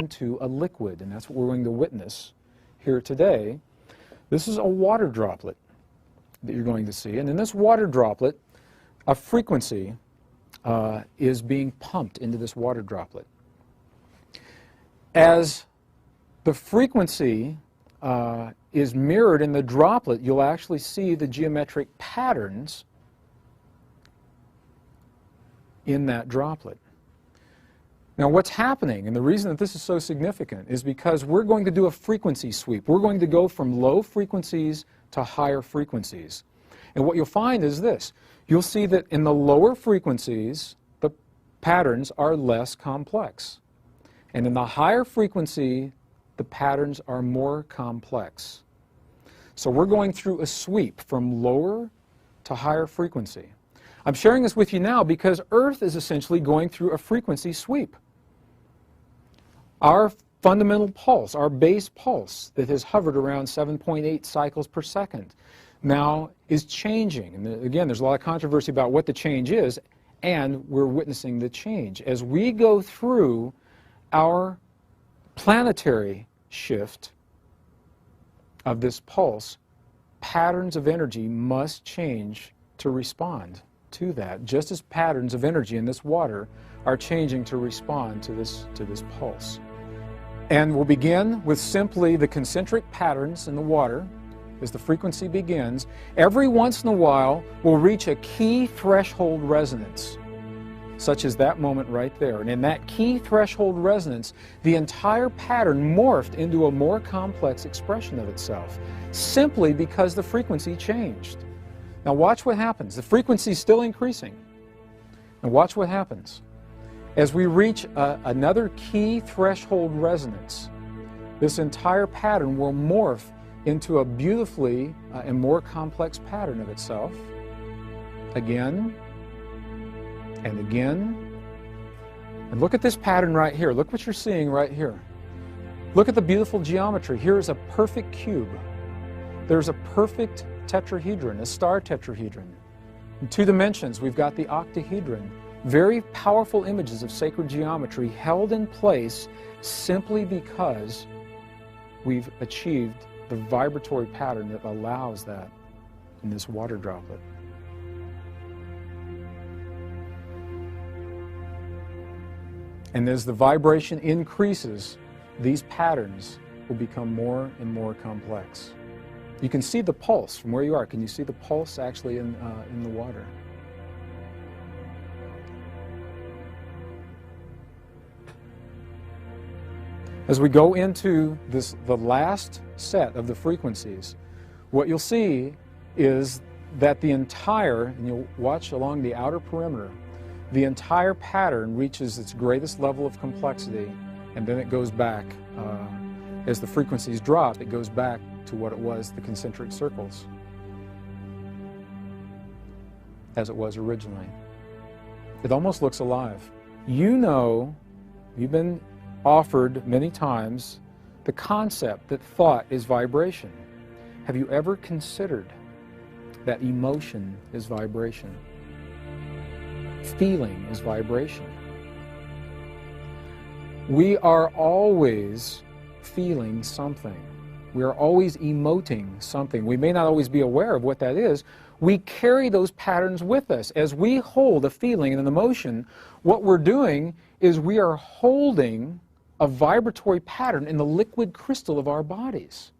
into a liquid, and that's what we're going to witness here today. This is a water droplet that you're going to see, and in this water droplet, a frequency is being pumped into this water droplet. As the frequency is mirrored in the droplet, you'll actually see the geometric patterns in that droplet. Now what's happening, and the reason that this is so significant, is because we're going to do a frequency sweep. We're going to go from low frequencies to higher frequencies. And what you'll find is this. You'll see that in the lower frequencies, the patterns are less complex. And in the higher frequency, the patterns are more complex. So we're going through a sweep from lower to higher frequency. I'm sharing this with you now because Earth is essentially going through a frequency sweep. Our fundamental pulse, our base pulse that has hovered around 7.8 cycles per second, now is changing. And again, there's a lot of controversy about what the change is, and we're witnessing the change. As we go through our planetary shift of this pulse, patterns of energy must change to respond to that, just as patterns of energy in this water are changing to respond to this pulse. And we'll begin with simply the concentric patterns in the water. As the frequency begins, every once in a while we'll reach a key threshold resonance, such as that moment right there. And in that key threshold resonance, the entire pattern morphed into a more complex expression of itself, simply because the frequency changed. Now watch what happens. The frequency is still increasing. And watch what happens. As we reach another key threshold resonance, this entire pattern will morph into a beautifully and more complex pattern of itself, again and again. And look at this pattern right here. Look what you're seeing right here. Look at the beautiful geometry. Here is a perfect cube. There's a perfect tetrahedron, a star tetrahedron. In 2 dimensions, we've got the octahedron. Very powerful images of sacred geometry held in place simply because we've achieved the vibratory pattern that allows that in this water droplet. And as the vibration increases, these patterns will become more and more complex. You can see the pulse from where you are. Can you see the pulse actually in the water? As we go into the last set of the frequencies, what you'll see is that the entire, and you'll watch along the outer perimeter, the entire pattern reaches its greatest level of complexity, and then it goes back, as the frequencies drop, it goes back to what it was, the concentric circles, as it was originally. It almost looks alive. You know, you've been offered many times the concept that thought is vibration. Have you ever considered that emotion is vibration? Feeling is vibration. We are always feeling something. We are always emoting something. We may not always be aware of what that is. We carry those patterns with us. As we hold a feeling and an emotion, what we're doing is we are holding a vibratory pattern in the liquid crystal of our bodies.